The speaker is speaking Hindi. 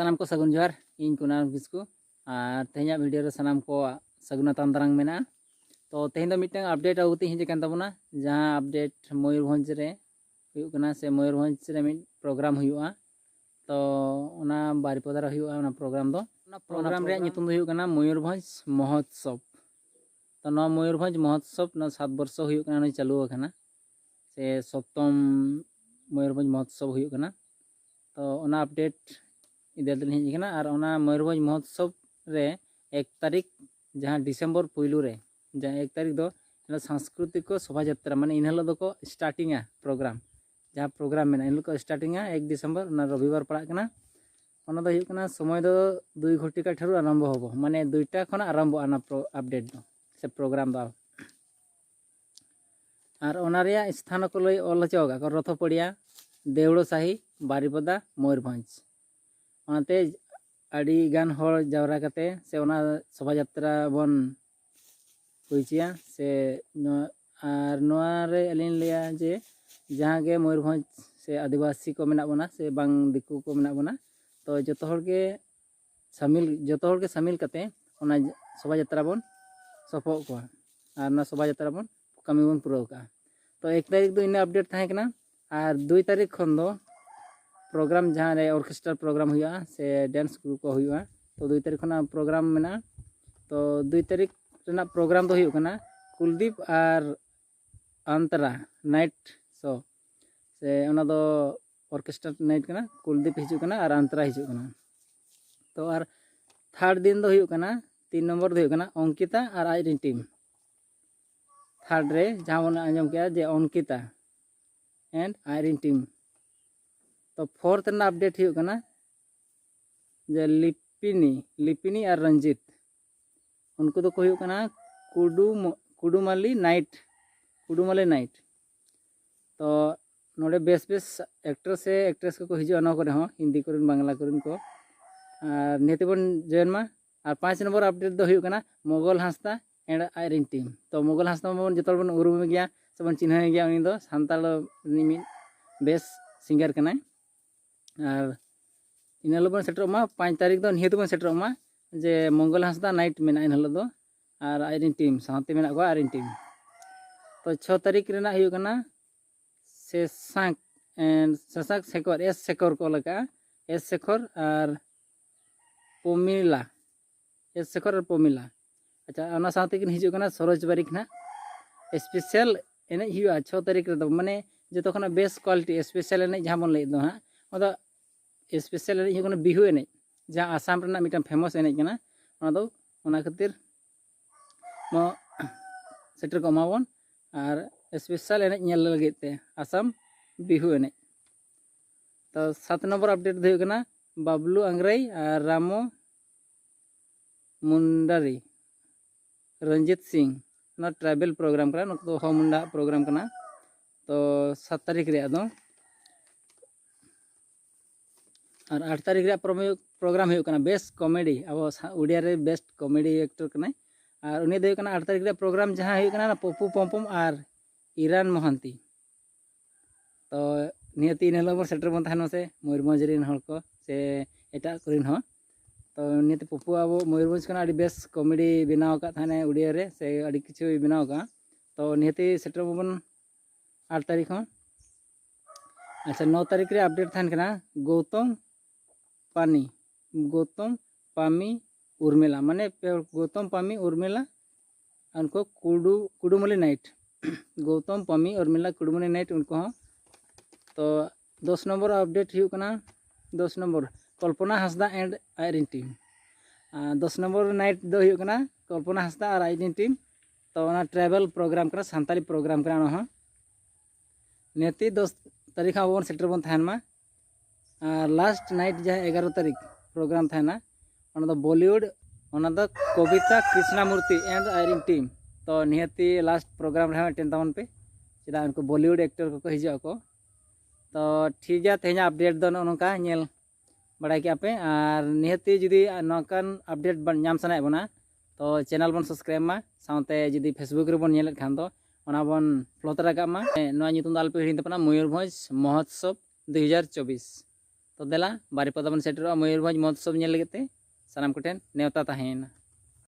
सानाम को सगुन जोहार इन कुनाल किसको और तेहना वीडियो रे सानाम को सगुना तांदरांग मेना तो तेहन मिटन अपडेट आगुती हिजकन तबना जहां अपडेट मयूरभंज रे हुयुग कना से मयूरभंज रे मिट प्रोग्राम हुयुआ तो ओना बारिपदा रे हुयुआ ओना प्रोग्राम रे नितुम हुयुग कना मयूरभंज महोत्सव तो ना मयूरभंज महोत्सव ना 7 वर्ष हुयुग कना नै चालू कना से सप्तम मयूरभंज महोत्सव हुयुग कना तो ओना अपडेट इधर हिजना और ओना मयूरभंज महोत्सव रे 1 तारीख जहाँ डिसेम्बर पुइलू रे जहाँ 1 तारीख दो सांस्कृतिक शोभा यात्रा माने इन हलो को स्टार्टिंग प्रोग्राम जहाँ प्रोग्राम में इन को स्टार्टिंग 1 डिसेम्बर रविवार पड़ा कना ओना दो हुयुग कना समय दो 2 घटिका ठरू आरंभ होबो माने 2टा खन आरंभ आना अपडेट दो से प्रोग्राम दो और ओना रिया स्थान को लई ऑल चौगा को रथ पड़िया देवड़ो साही बारिपदा मयूरभंज ओनाते आड़ी गान हर जावरा कते से ओना शोभा यात्रा बन हुईचिया से और नोआ रे अलिन लिया जे जहाँ के मयूरभंज से आदिवासी को मेना बना से बांग दिकू को मेना बना तो जतो हर के शामिल कते ओना शोभा यात्रा बन सफो को और ना शोभा यात्रा बन कमी बन पुराव का तो 1 तारीख दो इन अपडेट थाहे कना और 2 तारीख खन दो प्रोग्राम जहाँ रे ऑर्केस्ट्रा प्रोग्राम हुआ से डांस ग्रुप को हुआ तो 2 तारीख खना प्रोग्राम मेना तो 2 तारीख रेना प्रोग्राम दो हुआ कना कुलदीप और अंतरा नाइट शो से ओना दो ऑर्केस्ट्रा नाइट कना कुलदीप हिजु कना और अंतरा हिजु कना तो और 3rd दिन दो हुआ कना 3 नंबर दो हुआ कना अंकिता और आइरिन टीम 3rd रे जहाँ बन आंजम किया जे अंकिता एंड आइरिन टीम तो 4th ना अपडेट हुयुग कना जे लिपिनी और रंजित उनको तो को हुयुग कना कुडुमाली नाइट तो नोडे बेस एक्टर से एक्ट्रेस को हिजुआ न करे हो हिंदी को बांग्ला को और नेति बन जयन मा और 5 नंबर अपडेट दो हुयुग कना Mogal Hansda and Irene team तो मोगल हांसदा बन जतो बन उरुम गया से बन चिन्ह गया उनी दो सांताल बेस सिंगर कना और इन बन सेटरमा 5 तारीख दो निहत बन सेटरमा जे मंगल हांसदा नाइट मेना इन दो और आइरिन टीम साथे मेना को आइरिन टीम तो 6 तारीख रेना हुयुग कना शशांक शेखर एस शेखर को लगा एस शेखर और पोमिला अच्छा ओना साथे किन हिजुग कना सरोज बारिक ना स्पेशल एने हुआ 6 तारीख रे माने जतो खना बेस्ट क्वालिटी स्पेशल एने जहां बन लई दो हां ओदा स्पेशल एने हुयुग कना बिहु एने जहां आसाम रेना मिटन फेमस एने कना ओना दो ओना खातिर मो सेटर को मावन और स्पेशल एने नेल लगित ते आसाम बिहु एने तो 7 नंबर अपडेट दो हुयुग कना बाबलू अंग्रेई और रामो मुंडारी रंजित सिंह ना ट्राइबल प्रोग्राम कना नको हो मुंडा प्रोग्राम कना तो 7 तारीख रे दो और 8 तारीख रे प्रोग्राम हुयुग कना बेस्ट कॉमेडी अब उड़िया रे बेस्ट कॉमेडी एक्टर कना और उनी दो कना 8 तारीख रे प्रोग्राम जहां हुयुग कना पप्पू पम्पम और ईरान मोहंती तो नियति इन हलो सेटर बन थानो से मयूरभंज रिन हल को से एटा करिन हो तो नियति पप्पू अब मयूरभंज कना अडी बेस्ट कॉमेडी बनाव का थाने उड़िया रे से अडी किछु बनाव का तो नियति सेटर बन 8 तारीख हो अच्छा 9 तारीख रे अपडेट थान कना गौतम पामी उर्मिला माने गौतम पामी उर्मिला उनको कुडुमली नाइट गौतम पामी उर्मिला कुडुमली नाइट उनको हो तो 10 नंबर अपडेट हुयुग कना 10 number Kalpana Hansda and Irene team 10 number night दो हुयुग कना कल्पना हांसदा और आइरिन टीम तो ओना ट्रैवल प्रोग्राम कना सांताली प्रोग्राम कना हो नेति 10 तारीख बन सेटर बन थान मा और लास्ट नाइट जहाँ 11 तारीख प्रोग्राम थाना बॉलीवुड कविता कृष्णमूर्ति एंड आइरिन टीम तो निहती लास्ट प्रोग्राम रहे टेन तबन पे चेदा उनको बॉलीवुड एक्टर को हिजुआ को तो ठीक है तेहना अपडेट दो नोका नेल बड़ाई क्या पे और निहती जुदी नौकान अपडेट नाम सनाए बना तो चैनल बन सब्सक्राइब मा साथे जुदी फेसबुक रे बन नेलेत खान तो ओना बन फ्लो तरा का मा नोआ नितुम दाल पे हिड़िन तपना मयूरभंज महोत्सव 2024 तो देला बारिपदा बन सेटरोआ मयूरभंज महोत्सव नेल लगे ते सानाम कोठेन नेवता ताहेना।